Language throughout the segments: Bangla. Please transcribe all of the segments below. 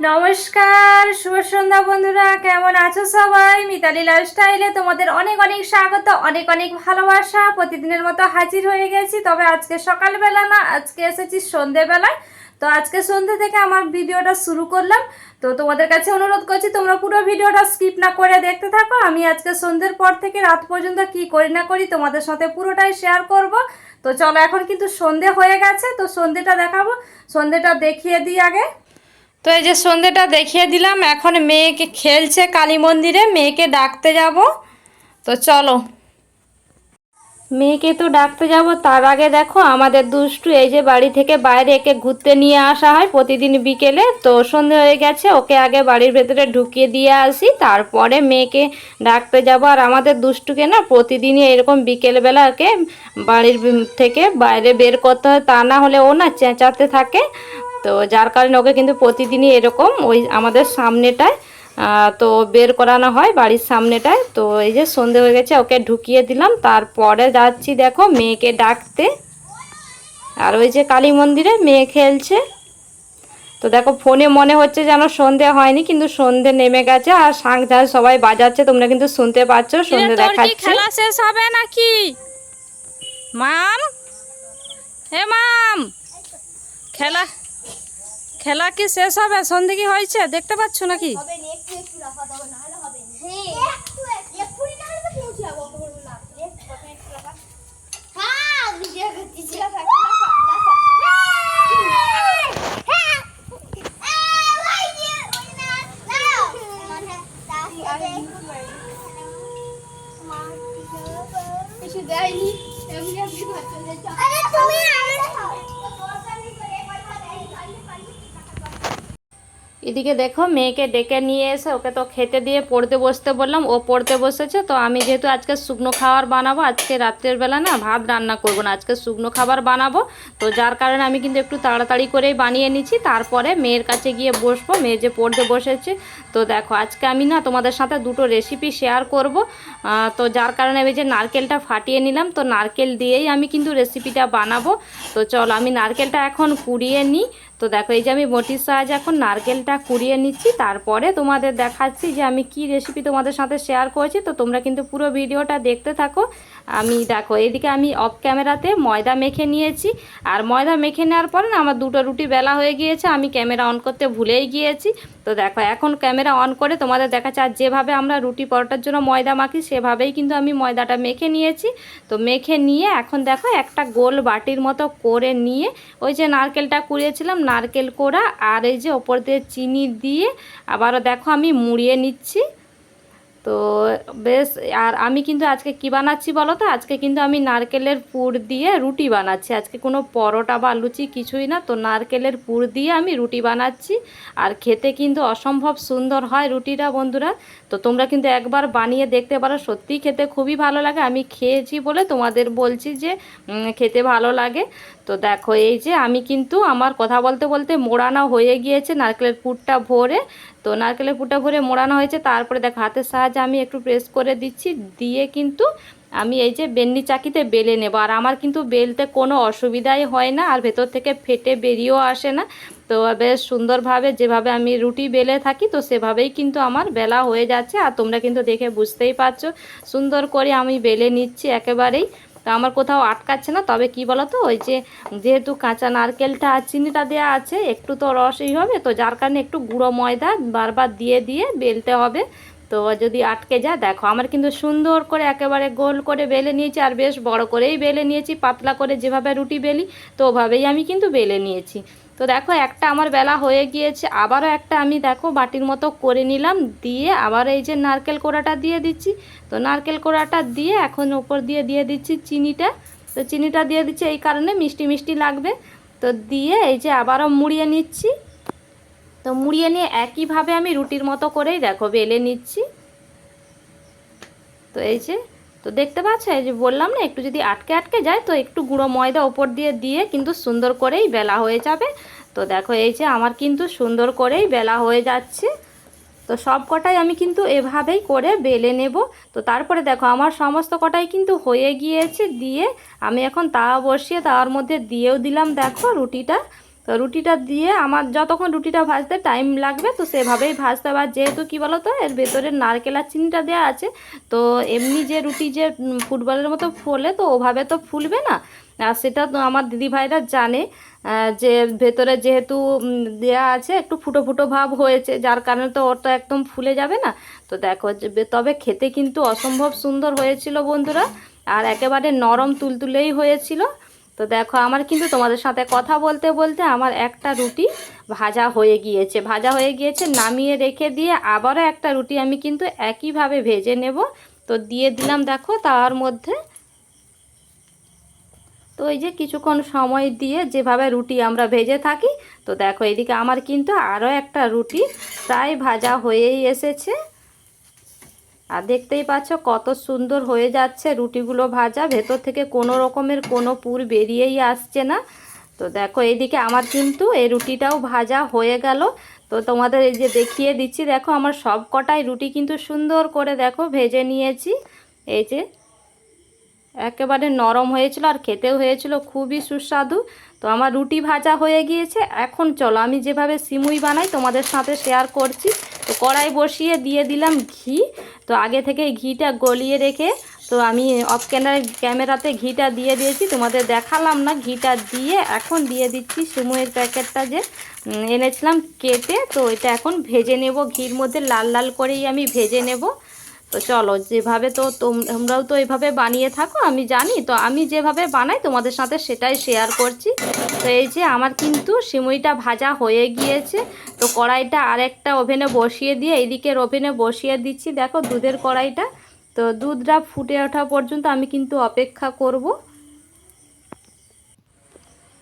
নমস্কার, শুভ সন্ধ্যা বন্ধুরা। কেমন আছো সবাই? মিতালি লাইফস্টাইলে তোমাদের অনেক অনেক স্বাগত, অনেক অনেক ভালোবাসা। প্রতিদিনের মতো হাজির হয়ে গেছি, তবে আজকে সকালবেলা না, আজকে এসেছি সন্ধেবেলায়। তো আজকে সন্ধে থেকে আমার ভিডিওটা শুরু করলাম। তো তোমাদের কাছে অনুরোধ করছি তোমরা পুরো ভিডিওটা স্কিপ না করে দেখতে থাকো। আমি আজকে সন্ধ্যের পর থেকে রাত পর্যন্ত কি করি না করি তোমাদের সাথে পুরোটাই শেয়ার করব। তো চলো, এখন কিন্তু সন্ধে হয়ে গেছে, তো সন্ধেটা দেখাবো। সন্ধেটা দেখিয়ে দিই আগে। তো এই যে সন্ধেটা দেখিয়ে দিলাম, এখন মেয়েকে খেলছে কালী মন্দিরে, মেয়েকে ডাকতে যাব। তো চলো, মেয়েকে তো ডাকতে যাব, তার আগে দেখো আমাদের দুষ্টু এই যে বাড়ি থেকে বাইরে একে ঘুরতে নিয়ে আসা হয় প্রতিদিন বিকেলে। তো সন্ধে হয়ে গেছে, ওকে আগে বাড়ির ভেতরে ঢুকিয়ে দিয়ে আসি, তারপরে মেয়েকে ডাকতে যাব। আর আমাদের দুষ্টুকে না প্রতিদিনই এরকম বিকেলবেলা ওকে বাড়ির থেকে বাইরে বের করতে হয়, তা না হলে ও না চেঁচাতে থাকে। তো যার কারণে ওকে কিন্তু প্রতিদিনই এরকম ওই আমাদের সামনেটায় তো বের করানো হয়, বাড়ির সামনেটায়। তো এই যে সন্ধে হয়ে গেছে, ওকে ঢুকিয়ে দিলাম, তারপরে যাচ্ছি দেখো মেয়েকে ডাকতে। আর ওই যে কালী মন্দিরে মেয়ে খেলছে। তো দেখো ফোনে মনে হচ্ছে যেন সন্ধে হয়নি, কিন্তু সন্ধে নেমে গেছে। আর শাঁখ ঝাঁঝ সবাই বাজাচ্ছে, তোমরা কিন্তু শুনতে পাচ্ছ সন্ধে দেখাচ্ছে। খেলা শেষ হবে নাকি মাম? হে মাম, খেলা খেলা কি শেষ হবে? সন্ধে কি হয়েছে দেখতে পাচ্ছ নাকি? কিছু দেয়নি, এমনি আপনি এদিকে দেখো মেয়েকে ডেকে নিয়ে এসে ওকে তো খেতে দিয়ে পড়তে বসতে বললাম, ও পড়তে বসেছে। তো আমি যেহেতু আজকে শুকনো খাবার বানাবো, আজকে রাত্রের বেলা না ভাত রান্না করবো না, আজকে শুকনো খাবার বানাবো। তো যার কারণে আমি কিন্তু একটু তাড়াতাড়ি করেই বানিয়ে নিচ্ছি, তারপরে মেয়ের কাছে গিয়ে বসবো, মেয়ে যে পড়তে বসেছে। তো দেখো আজকে আমি না তোমাদের সাথে দুটো রেসিপি শেয়ার করব। তো যার কারণে আমি যে নারকেলটা ফাটিয়ে নিলাম, তো নারকেল দিয়েই আমি কিন্তু রেসিপিটা বানাবো। তো চলো আমি নারকেলটা এখন কুড়িয়ে নিই। তো দেখো এই যে আমি বটির সাহায্যে এখন নারকেলটা কুড়িয়ে নিচ্ছি, তারপরে তোমাদের দেখাচ্ছি যে আমি কি রেসিপি তোমাদের সাথে শেয়ার করছি। তো তোমরা কিন্তু পুরো ভিডিওটা দেখতে থাকো। আমি দেখো এদিকে আমি অফ ক্যামেরাতে ময়দা মেখে নিয়েছি। আর ময়দা মেখে নেওয়ার পরে না আমার দুটো রুটি বেলা হয়ে গিয়েছে, আমি ক্যামেরা অন করতে ভুলেই গিয়েছি। তো দেখো এখন ক্যামেরা অন করে তোমাদের দেখাচ্ছি। আর যেভাবে আমরা রুটি পরোটার জন্য ময়দা মাখি সেভাবেই কিন্তু আমি ময়দাটা মেখে নিয়েছি। তো মেখে নিয়ে এখন দেখো একটা গোল বাটির মতো করে নিয়ে ওই যে নারকেলটা কুড়িয়েছিলাম, নারকেল কোড়া আর এই যে ওপর দিয়ে চিনি দিয়ে আবারও দেখো আমি মুড়িয়ে নিচ্ছি। তো বেশ, আর আমি কিন্তু আজকে কি বানাচ্ছি বলো তো, আজকে কিন্তু আমি নারকেলের পুর দিয়ে রুটি বানাচ্ছি। আজকে কোনো পরোটা বা লুচি কিছুই না, তো নারকেলের পুর দিয়ে আমি রুটি বানাচ্ছি। আর খেতে কিন্তু অসম্ভব সুন্দর হয় রুটিটা বন্ধুরা। তো তোমরা কিন্তু একবার বানিয়ে দেখতে পারো, সত্যিই খেতে খুবই ভালো লাগে। আমি খেয়েছি বলে তোমাদের বলছি যে খেতে ভালো লাগে। তো দেখো এই যে আমি কিন্তু আমার কথা বলতে বলতে মোড়ানো হয়ে গিয়েছে নারকেলের পুরটা ভরে। তো নারকেলের পুরটা ভরে মোড়ানো হয়েছে, তারপরে দেখো হাতের সাহায্যে আমি একটু প্রেস করে দিচ্ছি, দিয়ে কিন্তু আমি এই যে বেলনি চাকিতে বেলে নেব। আর আমার কিন্তু বেলতে কোনো অসুবিধাই হয় না, আর ভেতর থেকে ফেটে বেরিয়েও আসে না। তো বেশ সুন্দরভাবে যেভাবে আমি রুটি বেলে থাকি তো সেভাবেই কিন্তু আমার বেলা হয়ে যাচ্ছে। আর তোমরা কিন্তু দেখে বুঝতেই পারছো সুন্দর করে আমি বেলে নিচ্ছি একেবারেই। তো আমার কোথাও আটকাচ্ছে না। তবে কি বলো তো, ওই যে যেহেতু কাঁচা নারকেলটা আর চিনিটা দেওয়া আছে, একটু তো রসই হবে, তো যার কারণে একটু গুঁড়ো ময়দা বারবার দিয়ে দিয়ে বেলতে হবে। তো যদি আটকে যায়, দেখো আমার কিন্তু সুন্দর করে একেবারে গোল করে বেলে নিয়েছি, আর বেশ বড় করেই বেলে নিয়েছি, পাতলা করে যেভাবে রুটি বেলি তো ওভাবেই আমি কিন্তু বেলে নিয়েছি। তো দেখো একটা আমার বেলা হয়ে গিয়েছে, আবারও একটা আমি দেখো বাটির মতো করে নিলাম, দিয়ে আবার এই যে নারকেল কোড়াটা দিয়ে দিচ্ছি। তো নারকেল কোড়াটা দিয়ে এখন ওপর দিয়ে দিয়ে দিচ্ছি চিনিটা। তো চিনিটা দিয়ে দিচ্ছি এই কারণে মিষ্টি মিষ্টি লাগবে। তো দিয়ে এই যে আবারও মুড়িয়ে নিচ্ছি। তো মুড়িয়ে নিয়ে একইভাবে আমি রুটির মতো করেই দেখো বেলে নিচ্ছি। তো এই যে, তো দেখতে পাচ্ছ এই যে বললাম না, একটু যদি আটকে আটকে যায় তো একটু গুঁড়ো ময়দা ওপর দিয়ে দিয়ে কিন্তু সুন্দর করেই বেলা হয়ে যাবে। তো দেখো এই যে আমার কিন্তু সুন্দর করেই বেলা হয়ে যাচ্ছে। তো সব কটাই আমি কিন্তু এভাবেই করে বেলে নেব। তো তারপরে দেখো আমার সমস্ত কটাই কিন্তু হয়ে গিয়েছে, দিয়ে আমি এখন তাওয়া বসিয়ে তাওয়ার মধ্যে দিয়েও দিলাম দেখো রুটিটা। তো রুটিটা দিয়ে আমার যতক্ষণ রুটিটা ভাজতে টাইম লাগবে তো সেভাবেই ভাজতে হবে। আর যেহেতু কী বলো তো এর ভেতরে নারকেল আর চিনিটা দেওয়া আছে, তো এমনি যে রুটি যে ফুটবলের মতো ফোলে তো ওভাবে তো ফুলবে না। আর সেটা তো আমার দিদিভাইরা জানে যে ভেতরে যেহেতু দেয়া আছে একটু ফুটো ফুটো ভাব হয়েছে, যার কারণে তো ওটা একদম ফুলে যাবে না। তো দেখো তবে খেতে কিন্তু অসম্ভব সুন্দর হয়েছিল বন্ধুরা, আর একেবারে নরম তুলতুলেই হয়েছিল। তো দেখো আমার কিন্তু তোমাদের সাথে কথা বলতে বলতে আমার একটা রুটি ভাজা হয়ে গিয়েছে, নামিয়ে রেখে দিয়ে আবারও একটা রুটি আমি কিন্তু একইভাবে ভেজে নেব। তো দিয়ে দিলাম দেখো তার মধ্যে। তো এই যে কিছুক্ষণ সময় দিয়ে যেভাবে রুটি আমরা ভেজে থাকি, তো দেখো এদিকে আমার কিন্তু আরও একটা রুটি প্রায় ভাজা হয়েই এসেছে। আর দেখতেই পাচ্ছ কত সুন্দর হয়ে যাচ্ছে রুটিগুলো ভাজা, ভেতর থেকে কোনো রকমের কোনো পুর বেরিয়েই আসছে না। তো দেখো এইদিকে আমার কিন্তু এই রুটিটাও ভাজা হয়ে গেল। তো তোমাদের এই যে দেখিয়ে দিচ্ছি, দেখো আমার সব কটাই রুটি কিন্তু সুন্দর করে দেখো ভেজে নিয়েছি। এই যে একেবারে নরম হয়েছিল আর খেতেও হয়েছিল খুবই সুস্বাদু। তো আমার রুটি ভাজা হয়ে গিয়েছে। এখন চলো আমি যেভাবে সিমুই বানাই তোমাদের সাথে শেয়ার করছি। তো কড়াই বসিয়ে দিয়ে দিলাম ঘি। তো আগে থেকে ঘিটা গলিয়ে রেখে তো আমি অফ ক্যামেরাতে ঘিটা দিয়ে দিয়েছি, তোমাদের দেখালাম না। ঘিটা দিয়ে এখন দিয়ে দিচ্ছি সিমুইয়ের প্যাকেটটা যে এনেছিলাম কেটে, তো এটা এখন ভেজে নেব ঘির মধ্যে, লাল লাল করেই আমি ভেজে নেব। তো চলো যেভাবে তো তোমরাও তো এভাবে বানিয়ে থাকো আমি জানি, তো আমি যেভাবে বানাই তোমাদের সাথে সেটাই শেয়ার করছি। তো এই যে আমার কিন্তু সিমুইটা ভাজা হয়ে গিয়েছে। তো কড়াইটা আরেকটা ওভেনে বসিয়ে দিয়ে এইদিকের ওভেনে বসিয়ে দিচ্ছি দেখো দুধের কড়াইটা। তো দুধটা ফুটে ওঠা পর্যন্ত আমি কিন্তু অপেক্ষা করব।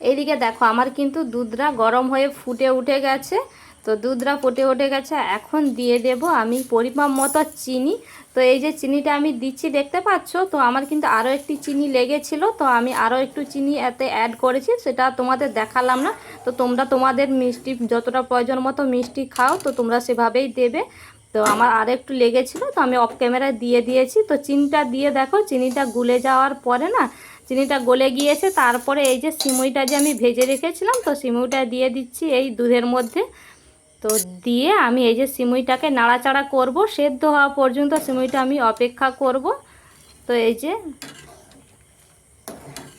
এইদিকে দেখো আমার কিন্তু দুধটা গরম হয়ে ফুটে উঠে গেছে। তো দুধটা ফুটে উঠে গেছে, এখন দিয়ে দেব আমি পরিমাণ মতো চিনি। তো এই যে চিনিটা আমি দিচ্ছি দেখতে পাচ্ছ, তো আমার কিন্তু আরও একটি চিনি লেগেছিল, তো আমি আরও একটু চিনি এতে অ্যাড করেছি, সেটা তোমাদের দেখালাম না। তো তোমরা তোমাদের মিষ্টি যতটা প্রয়োজন মতো মিষ্টি খাও তো তোমরা সেভাবেই দেবে। তো আমার আর একটু লেগেছিলো, তো আমি অফ ক্যামেরায় দিয়ে দিয়েছি। তো চিনিটা দিয়ে দেখো চিনিটা গুলে যাওয়ার পরে না, চিনিটা গলে গিয়েছে। তারপরে এই যে সিমুইটা যে আমি ভেজে রেখেছিলাম, তো সিমুইটা দিয়ে দিচ্ছি এই দুধের মধ্যে। তো দিয়ে আমি এই যে সিমুইটাকে নাড়াচাড়া করব, সেদ্ধ হওয়া পর্যন্ত সিমুইটা আমি অপেক্ষা করব। তো এই যে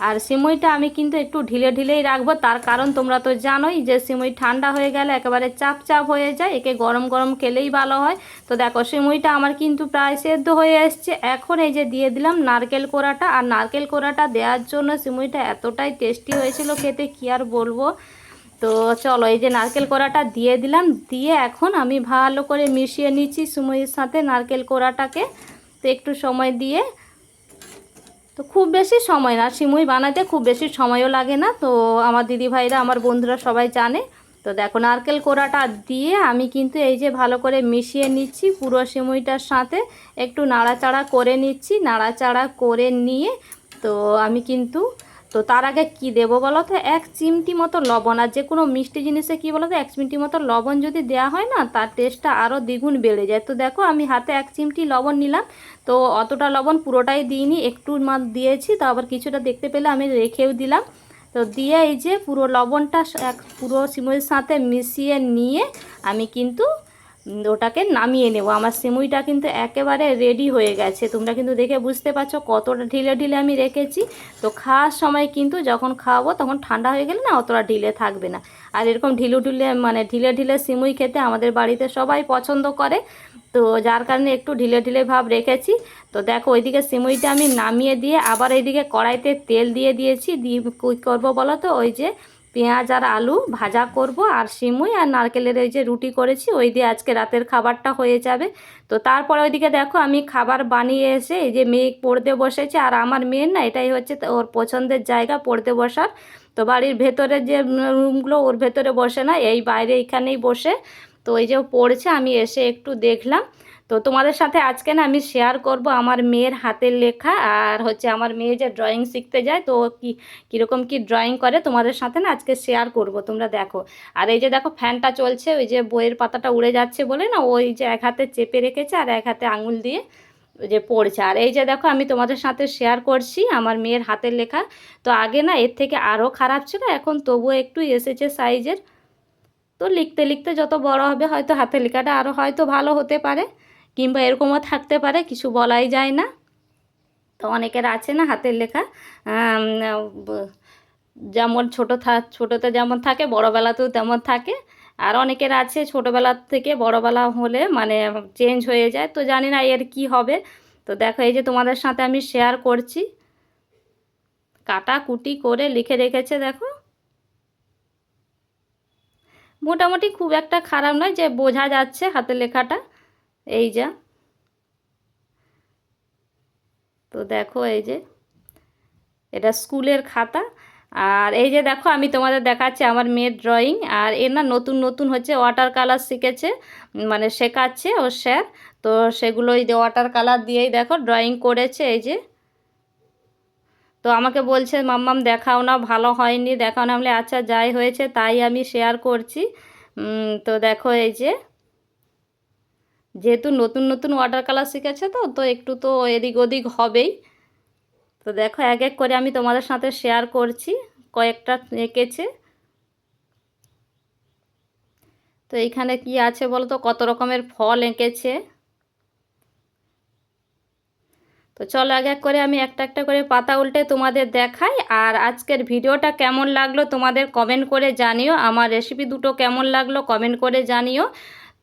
আর সিমুইটা আমি কিন্তু একটু ঢিলে ঢিলেই রাখবো, তার কারণ তোমরা তো জানোই যে সিমুই ঠান্ডা হয়ে গেলে একেবারে চাপ চাপ হয়ে যায়, একে গরম গরম খেলেই ভালো হয়। তো দেখো সিমুইটা আমার কিন্তু প্রায় সেদ্ধ হয়ে এসছে। এখন এই যে দিয়ে দিলাম নারকেল কোড়াটা, আর নারকেল কোড়াটা দেওয়ার জন্য সিমুইটা এতটাই টেস্টি হয়েছিল খেতে কি আর বলবো। তো চলো এই যে নারকেল কোড়াটা দিয়ে দিলাম, দিয়ে এখন আমি ভালো করে মিশিয়ে নিচ্ছি সিমুইয়ের সাথে নারকেল কোড়াটাকে। তো একটু সময় দিয়ে, তো খুব বেশি সময় না, সিমুই বানাতে খুব বেশি সময়ও লাগে না। তো আমার দিদিভাইরা আমার বন্ধুরা সবাই জানে। তো দেখো নারকেল কোড়াটা দিয়ে আমি কিন্তু এই যে ভালো করে মিশিয়ে নিচ্ছি পুরো সিমুইটার সাথে, একটু নাড়াচাড়া করে নিচ্ছি। নাড়াচাড়া করে নিয়ে তো আমি কিন্তু, তো তার আগে কি দেবো বলো তো, এক চিমটি মতো লবণ। আর যে কোনো মিষ্টি জিনিসে কি বলো তো এক চিমটি মতো লবণ যদি দেওয়া হয় না তার টেস্টটা আরও দ্বিগুণ বেড়ে যায়। তো দেখো আমি হাতে এক চিমটি লবণ নিলাম। তো অতটা লবণ পুরোটাই দিইনি, একটু দিয়েছি। তো আবার কিছুটা দেখতে পেলে আমি রেখেও দিলাম। তো দিয়ে এই যে পুরো লবণটা পুরো সিমুইয়ের সাথে মিশিয়ে নিয়ে আমি কিন্তু ওটাকে নামিয়ে নেব। আমার সিমুইটা কিন্তু একেবারে রেডি হয়ে গেছে, তোমরা কিন্তু দেখে বুঝতে পারছো কতটা ঢিলে ঢিলে আমি রেখেছি। তো খাওয়ার সময় কিন্তু যখন খাওয়াবো তখন ঠান্ডা হয়ে গেলে না অতটা ঢিলে থাকবে না। আর এরকম ঢিলে ঢিলে সিমুই খেতে আমাদের বাড়িতে সবাই পছন্দ করে, তো যার কারণে একটু ঢিলে ঢিলে ভাব রেখেছি। তো দেখো ওইদিকে সিমুইটা আমি নামিয়ে দিয়ে আবার এইদিকে কড়াইতে তেল দিয়ে দিয়েছি। দিয়ে কী করবো বলো তো, ওই যে পেঁয়াজ আর আলু ভাজা করব, আর সিমুই আর নারকেলের ওই যে রুটি করেছি ওই দিয়ে আজকে রাতের খাবারটা হয়ে যাবে। তো তারপরে ওইদিকে দেখো আমি খাবার বানিয়ে এসে এই যে মেয়ে পড়তে বসেছে। আর আমার মেয়ের না এটাই হচ্ছে ওর পছন্দের জায়গা পড়তে বসার। তো বাড়ির ভেতরে যে রুমগুলো ওর ভেতরে বসে না, এই বাইরে এইখানেই বসে। তো এই যে পড়ছে, আমি এসে একটু দেখলাম। তো তোমাদের সাথে আজকে না আমি শেয়ার করব আমার মেয়ের হাতের লেখা, আর হচ্ছে আমার মেয়ে যে ড্রয়িং শিখতে যায় তো কীরকম কি ড্রয়িং করে তোমাদের সাথে না আজকে শেয়ার করব, তোমরা দেখো। আর এই যে দেখো ফ্যানটা চলছে, ওই যে বইয়ের পাতাটা উড়ে যাচ্ছে বলে না, ওই যে এক হাতে চেপে রেখেছে আর এক হাতে আঙুল দিয়ে যে পড়ছে। আর এই যে দেখো আমি তোমাদের সাথে শেয়ার করছি আমার মেয়ের হাতের লেখা। তো আগে না এর থেকে আরও খারাপ ছিল, এখন তবুও একটু এসেছে সাইজের। তো লিখতে লিখতে যত বড় হবে হয়তো হাতের লেখাটা আরও হয়তো ভালো হতে পারে, কিংবা এরকমও থাকতে পারে, কিছু বলাই যায় না। তো অনেকের আছে না হাতের লেখা যেমন ছোটোতে যেমন থাকে বড়োবেলাতেও তেমন থাকে। আর অনেকের আছে ছোটোবেলা থেকে বড়োবেলা হলে মানে চেঞ্জ হয়ে যায়। তো জানি না এর কি হবে। তো দেখো এই যে তোমাদের সাথে আমি শেয়ার করছি, কাটাকুটি করে লিখে রেখেছে দেখো। মোটামুটি খুব একটা খারাপ নয়, যে বোঝা যাচ্ছে হাতের লেখাটা এই যা। তো দেখো এই যে এটা স্কুলের খাতা। আর এই যে দেখো আমি তোমাদের দেখাচ্ছি আমার মেয়ের ড্রয়িং। আর এর না নতুন নতুন হচ্ছে ওয়াটার কালার শিখেছে, মানে শেখাচ্ছে ওর স্যার। তো সেগুলো এই ওয়াটার কালার দিয়েই দেখো ড্রয়িং করেছে এই যে। তো আমাকে বলছে মাম্মাম দেখাও না, ভালো হয়নি দেখাও না। বলে আচ্ছা যাই হয়েছে তাই আমি শেয়ার করছি। তো দেখো এই যে, যেহেতু নতুন নতুন ওয়াটার কালার শিখেছে তো তো একটু তো এদিক ওদিক হবেই। তো দেখো এক এক করে আমি তোমাদের সাথে শেয়ার করছি, কয়েকটা এঁকেছে। তো এইখানে কি আছে বলো তো, কত রকমের ফল এঁকেছে। তো চলো এক এক করে আমি একটা একটা করে পাতা উল্টে তোমাদের দেখাই। আর আজকের ভিডিওটা কেমন লাগলো তোমাদের কমেন্ট করে জানিও, আমার রেসিপি দুটো কেমন লাগলো কমেন্ট করে জানিও।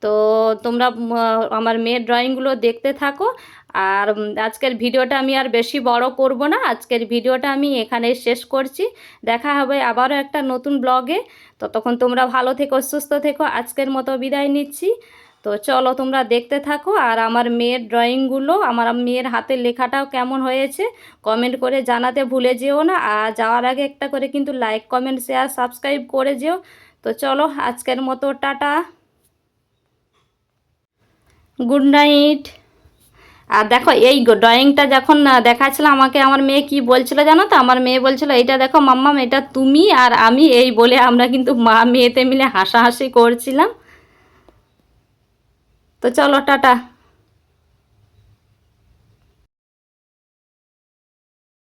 তো তোমরা আমার মেয়ের ড্রয়িংগুলো দেখতে থাকো। আর আজকের ভিডিওটা আমি আর বেশি বড় করব না, আজকের ভিডিওটা আমি এখানেই শেষ করছি। দেখা হবে আবারও একটা নতুন ব্লগে। ততক্ষণ তোমরা ভালো থেকো, সুস্থ থেকো, আজকের মতো বিদায় নিচ্ছি। তো চলো তোমরা দেখতে থাকো। আর আমার মেয়ের ড্রয়িংগুলো, আমার মেয়ের হাতের লেখাটাও কেমন হয়েছে কমেন্ট করে জানাতে ভুলে যেও না। আর যাওয়ার আগে একটা করে কিন্তু লাইক কমেন্ট শেয়ার সাবস্ক্রাইব করে যেও। তো চলো আজকের মতো টাটা, গুড নাইট। আর দেখো এই ড্রয়িংটা যখন দেখাচ্ছিলাম আমাকে আমার মেয়ে কি বলছিল জানো তো, আমার মেয়ে বলছিল এইটা দেখো মাম্মাম এটা তুমি আর আমি, এই বলে আমরা কিন্তু মা মেয়েতে মিলে হাসাহাসি করছিলাম। তো চলো টাটা।